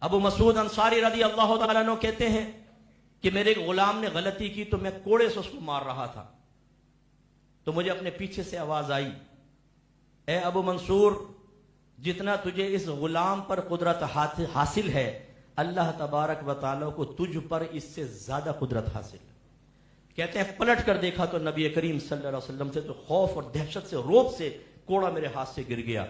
ابو مسعود انصاری رضی اللہ تعالیٰ عنہ کہتے ہیں کہ میرے ایک غلام نے غلطی کی تو میں کوڑے سے اس کو مار رہا تھا، تو مجھے اپنے پیچھے سے آواز آئی، اے ابو منصور، جتنا تجھے اس غلام پر قدرت حاصل ہے، اللہ تبارک و تعالیٰ کو تجھ پر اس سے زیادہ قدرت حاصل ہے۔ کہتے ہیں پلٹ کر دیکھا تو نبی کریم صلی اللہ علیہ وسلم سے تو خوف اور دہشت سے، روب سے کوڑا میرے ہاتھ سے گر گیا۔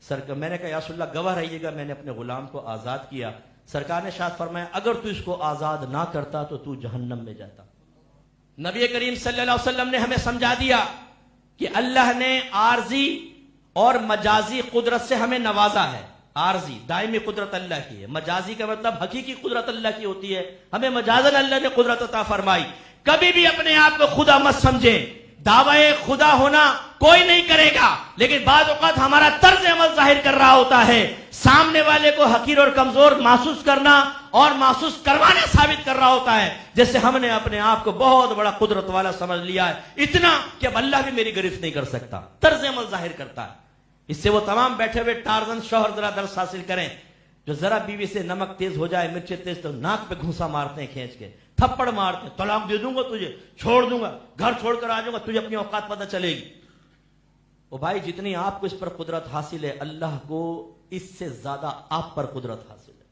میں نے کہا یا رسول اللہ گواہ رہیے گا، میں نے اپنے غلام کو آزاد کیا۔ سرکار نے ارشاد فرمایا اگر تو اس کو آزاد نہ کرتا تو جہنم میں جاتا۔ نبی کریم صلی اللہ علیہ وسلم نے ہمیں سمجھا دیا کہ اللہ نے عارضی اور مجازی قدرت سے ہمیں نوازا ہے۔ عارضی دائمی قدرت اللہ کی ہے، مجازی کا مطلب حقیقی قدرت اللہ کی ہوتی ہے، ہمیں مجازاً اللہ نے قدرت عطا فرمائی۔ کبھی بھی اپنے آپ کو خدا مت سمجھیں، دعوی خدا ہونا کوئی نہیں کرے گا، لیکن بعض اوقات ہمارا طرز عمل ظاہر کر رہا ہوتا ہے، سامنے والے کو حقیر اور کمزور محسوس کرنا اور محسوس کروانا ثابت کر رہا ہوتا ہے، جیسے ہم نے اپنے آپ کو بہت بڑا قدرت والا سمجھ لیا ہے، اتنا کہ اب اللہ بھی میری گرفت نہیں کر سکتا، طرز عمل ظاہر کرتا ہے۔ اس سے وہ تمام بیٹھے ہوئے ٹارزن شوہر ذرا درس حاصل کریں، جو ذرا بیوی سے نمک تیز ہو جائے، مرچیں تیز، تو ناک پہ گھونسا مارتے ہیں، کھینچ کے تھپڑ مارتے ہیں، طلاق دے دوں گا تجھے، چھوڑ دوں گا، گھر چھوڑ کر آ جاؤں گا، تجھے اپنی اوقات پتہ چلے گی۔ وہ بھائی جتنی آپ کو اس پر قدرت حاصل ہے، اللہ کو اس سے زیادہ آپ پر قدرت حاصل ہے۔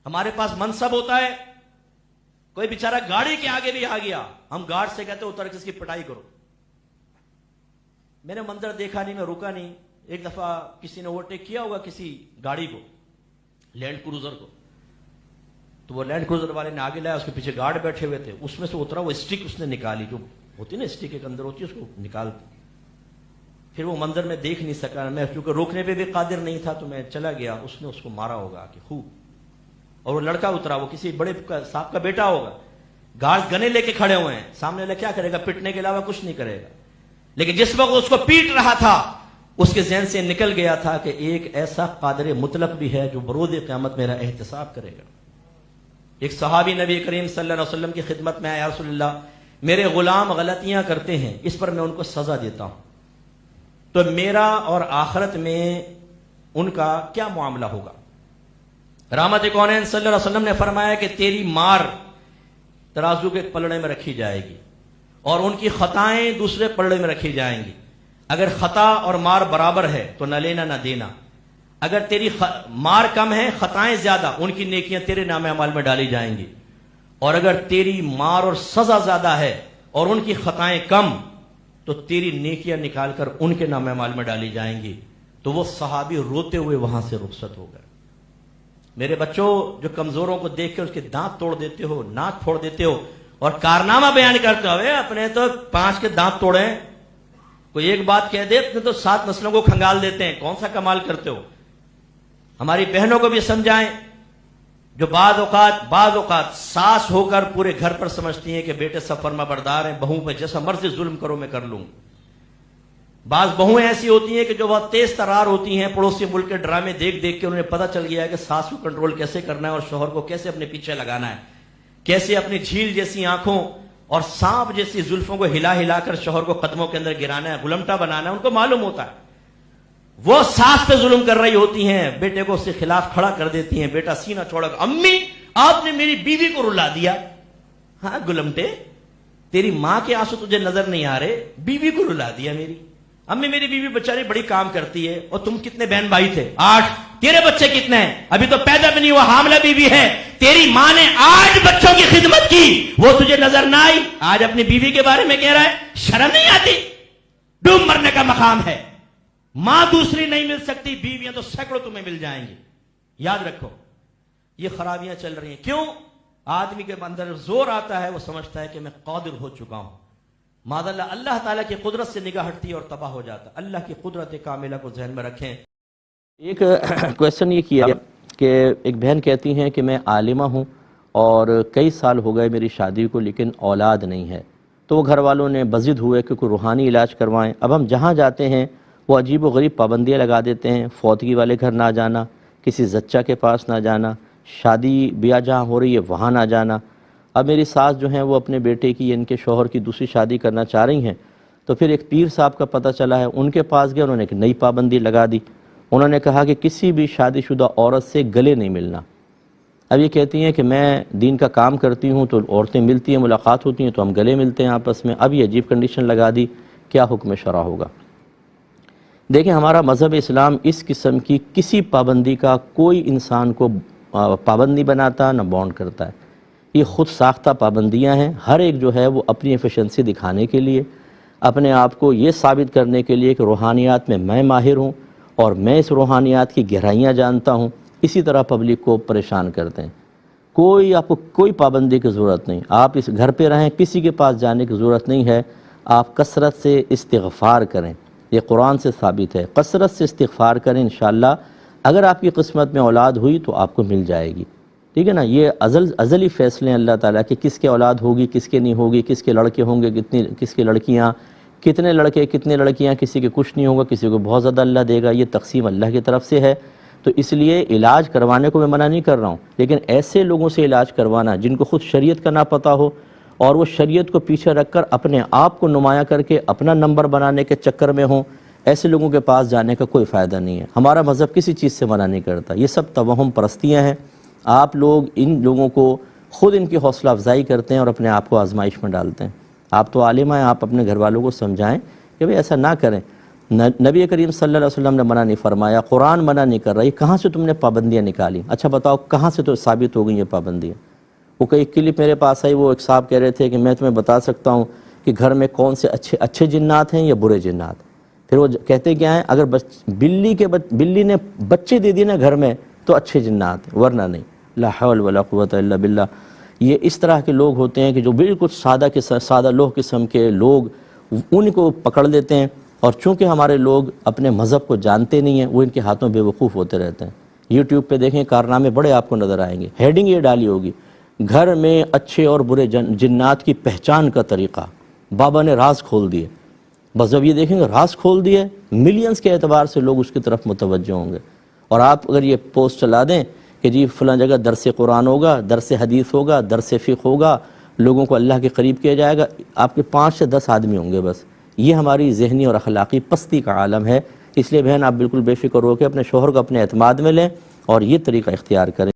ہمارے پاس منصب ہوتا ہے، کوئی بیچارہ گاڑی کے آگے بھی آ گیا، ہم گارڈ سے کہتے ہیں اتر کے اس کی پٹائی کرو۔ میں نے منظر دیکھا نہیں، میں رکا نہیں، ایک دفعہ کسی نے اوورٹیک کیا ہوگا کسی گاڑی کو، لینڈ کروزر کو، تو وہ لینڈ کروزر والے نے آگے لایا، اس کے پیچھے گارڈ بیٹھے ہوئے تھے، اس میں سے اترا، وہ اسٹک اس نے نکالی، جو ہوتی نا اسٹک کے اندر ہوتی ہے، اس کو نکالتی۔ پھر وہ منظر میں دیکھ نہیں سکا، میں چونکہ روکنے پہ بھی قادر نہیں تھا تو میں چلا گیا، اس نے اس کو مارا ہوگا کہ خوب، اور وہ لڑکا اترا، وہ کسی بڑے صاحب کا بیٹا ہوگا، گارڈ گنے لے کے کھڑے ہوئے ہیں سامنے والے، کیا کرے گا؟ پٹنے کے علاوہ کچھ نہیں کرے گا۔ لیکن جس وقت اس کو پیٹ رہا تھا، اس کے ذہن سے نکل گیا تھا کہ ایک ایسا قادر مطلق بھی ہے جو بروز قیامت میرا احتساب کرے گا۔ ایک صحابی نبی کریم صلی اللہ علیہ وسلم کی خدمت میں آیا، یا رسول اللہ میرے غلام غلطیاں کرتے ہیں، اس پر میں ان کو سزا دیتا ہوں، تو میرا اور آخرت میں ان کا کیا معاملہ ہوگا؟ رحمت کونین صلی اللہ علیہ وسلم نے فرمایا کہ تیری مار ترازو کے پلڑے میں رکھی جائے گی اور ان کی خطائیں دوسرے پلڑے میں رکھی جائیں گی۔ اگر خطا اور مار برابر ہے تو نہ لینا نہ دینا، اگر تیری مار کم ہے، خطائیں زیادہ، ان کی نیکیاں تیرے نام اعمال میں ڈالی جائیں گی، اور اگر تیری مار اور سزا زیادہ ہے اور ان کی خطائیں کم، تو تیری نیکیاں نکال کر ان کے نام اعمال میں ڈالی جائیں گی۔ تو وہ صحابی روتے ہوئے وہاں سے رخصت ہو گئے۔ میرے بچوں، جو کمزوروں کو دیکھ کے اس کے دانت توڑ دیتے ہو، ناک پھوڑ دیتے ہو اور کارنامہ بیان کرتے ہوئے اپنے تو 5 کے دانت توڑے، کوئی ایک بات کہہ دے اپنے تو 7 نسلوں کو کھنگال دیتے ہیں، کون سا کمال کرتے ہو؟ ہماری بہنوں کو بھی سمجھائیں، جو بعض اوقات ساس ہو کر پورے گھر پر سمجھتی ہیں کہ بیٹے سب فرما بردار ہیں، بہو پہ جیسا مرضی ظلم کرو میں کر لوں۔ بعض بہویں ایسی ہوتی ہیں کہ جو بہت تیز ترار ہوتی ہیں، پڑوسی ملک کے ڈرامے دیکھ دیکھ کے انہیں پتہ چل گیا ہے کہ ساس کو کنٹرول کیسے کرنا ہے اور شوہر کو کیسے اپنے پیچھے لگانا ہے، کیسے اپنی جھیل جیسی آنکھوں اور سانپ جیسی زلفوں کو ہلا ہلا کر شوہر کو قدموں کے اندر گرانا ہے، غلمٹا بنانا ہے۔ ان کو معلوم ہوتا ہے وہ ساس پہ ظلم کر رہی ہوتی ہیں، بیٹے کو اس کے خلاف کھڑا کر دیتی ہیں، بیٹا سینہ چھوڑا کر، امی آپ نے میری بیوی کو رلا دیا۔ ہاں غلمٹے، تیری ماں کے آنسو تجھے نظر نہیں آ رہے، بیوی کو رلا دیا میری امی، میری بیوی بیچاری بڑی کام کرتی ہے۔ اور تم کتنے بہن بھائی تھے؟ 8۔ تیرے بچے کتنے ہیں؟ ابھی تو پیدا بھی نہیں ہوا، حاملہ بیوی ہے، تیری ماں نے 8 بچوں کی خدمت کی، وہ تجھے نظر نہ آئی؟ آج اپنی بیوی کے بارے میں کہہ رہا ہے، شرم نہیں آتی؟ ڈوب مرنے کا مقام ہے۔ ماں دوسری نہیں مل سکتی، بیویاں تو سینکڑوں تمہیں مل جائیں گی۔ یاد رکھو، یہ خرابیاں چل رہی ہیں۔ کیوں؟ آدمی کے اندر زور آتا ہے، وہ سمجھتا ہے کہ میں قادر ہو چکا ہوں، معاذ اللہ اللہ تعالیٰ کی قدرت سے نگاہ ہٹتی ہے اور تباہ ہو جاتا ہے۔ اللہ کی قدرت کاملہ کو ذہن میں رکھیں۔ ایک کویسچن یہ کیا کہ ایک بہن کہتی ہیں کہ میں عالمہ ہوں اور کئی سال ہو گئے میری شادی کو، لیکن اولاد نہیں ہے، تو وہ گھر والوں نے بضد ہوئے کہ کوئی روحانی علاج کروائیں۔ اب ہم جہاں جاتے ہیں وہ عجیب و غریب پابندیاں لگا دیتے ہیں، فوتگی والے گھر نہ جانا، کسی زچہ کے پاس نہ جانا، شادی بیاہ جہاں ہو رہی ہے وہاں نہ جانا۔ اب میری ساس جو ہیں وہ اپنے بیٹے کی، ان کے شوہر کی دوسری شادی کرنا چاہ رہی ہیں، تو پھر ایک پیر صاحب کا پتہ چلا ہے، ان کے پاس گئے، انہوں نے ایک نئی پابندی لگا دی، انہوں نے کہا کہ کسی بھی شادی شدہ عورت سے گلے نہیں ملنا۔ اب یہ کہتی ہیں کہ میں دین کا کام کرتی ہوں تو عورتیں ملتی ہیں، ملاقات ہوتی ہیں تو ہم گلے ملتے ہیں آپس میں، اب یہ عجیب کنڈیشن لگا دی، کیا حکم شرع ہوگا؟ دیکھیں ہمارا مذہب اسلام اس قسم کی کسی پابندی کا کوئی انسان کو پابند نہیں بناتا نہ بانڈ کرتا ہے، یہ خود ساختہ پابندیاں ہیں۔ ہر ایک جو ہے وہ اپنی ایفیشنسی دکھانے کے لیے، اپنے آپ کو یہ ثابت کرنے کے لیے کہ روحانیات میں ماہر ہوں اور میں اس روحانیات کی گہرائیاں جانتا ہوں، اسی طرح پبلک کو پریشان کرتے ہیں۔ آپ کو کوئی پابندی کی ضرورت نہیں، آپ اس گھر پہ رہیں، کسی کے پاس جانے کی ضرورت نہیں ہے۔ آپ کثرت سے استغفار کریں، یہ قرآن سے ثابت ہے، کثرت سے استغفار کریں، انشاءاللہ اگر آپ کی قسمت میں اولاد ہوئی تو آپ کو مل جائے گی، ٹھیک ہے نا۔ یہ ازلی فیصلے ہیں اللہ تعالیٰ کہ کس کے اولاد ہوگی، کس کے نہیں ہوگی، کس کے لڑکے ہوں گے، کس کے لڑکیاں، کتنے لڑکے کتنے لڑکیاں، کسی کے کچھ نہیں ہوگا، کسی کو بہت زیادہ اللہ دے گا، یہ تقسیم اللہ کی طرف سے ہے۔ تو اس لیے علاج کروانے کو میں منع نہیں کر رہا ہوں، لیکن ایسے لوگوں سے علاج کروانا جن کو خود شریعت کا نہ پتہ ہو اور وہ شریعت کو پیچھے رکھ کر اپنے آپ کو نمایاں کر کے اپنا نمبر بنانے کے چکر میں ہوں، ایسے لوگوں کے پاس جانے کا کوئی فائدہ نہیں ہے۔ ہمارا مذہب کسی چیز سے منع نہیں کرتا، یہ سب توہم پرستیاں ہیں۔ آپ لوگ ان لوگوں کو خود ان کی حوصلہ افزائی کرتے ہیں اور اپنے آپ کو آزمائش میں ڈالتے ہیں۔ آپ تو عالم ہیں، آپ اپنے گھر والوں کو سمجھائیں کہ بھئی ایسا نہ کریں۔ نبی کریم صلی اللہ علیہ وسلم نے منع نہیں فرمایا، قرآن منع نہیں کر رہا، یہ کہاں سے تم نے پابندیاں نکالی؟ اچھا بتاؤ کہاں سے تو ثابت ہو گئی یہ پابندیاں؟ وہ ایک کلپ میرے پاس آئی، وہ ایک صاحب کہہ رہے تھے کہ میں تمہیں بتا سکتا ہوں کہ گھر میں کون سے اچھے جنات ہیں یا برے جنات۔ پھر وہ کہتے کیا ہیں، اگر بلی نے بچے دے دیے نا گھر میں تو اچھے جنات ہیں، ورنہ نہیں۔ لا حول ولا قوت الا باللہ۔ یہ اس طرح کے لوگ ہوتے ہیں کہ جو بالکل سادہ لوہ قسم کے لوگ ان کو پکڑ لیتے ہیں، اور چونکہ ہمارے لوگ اپنے مذہب کو جانتے نہیں ہیں، وہ ان کے ہاتھوں بے وقوف ہوتے رہتے ہیں۔ یوٹیوب پہ دیکھیں، کارنامے بڑے آپ کو نظر آئیں گے، ہیڈنگ یہ ڈالی ہوگی، گھر میں اچھے اور برے جنات کی پہچان کا طریقہ، بابا نے راز کھول دیے۔ بس جب یہ دیکھیں گے راز کھول دیے، ملینز کے اعتبار سے لوگ اس کی طرف متوجہ ہوں گے۔ اور آپ اگر یہ پوسٹ چلا دیں کہ جی فلاں جگہ درس قرآن ہوگا، درس حدیث ہوگا، درس فقہ ہوگا، لوگوں کو اللہ کے قریب کیا جائے گا، آپ کے 5 سے 10 آدمی ہوں گے بس۔ یہ ہماری ذہنی اور اخلاقی پستی کا عالم ہے۔ اس لیے بہن آپ بالکل بے فکر ہو کے اپنے شوہر کو اپنے اعتماد میں لیں اور یہ طریقہ اختیار کریں۔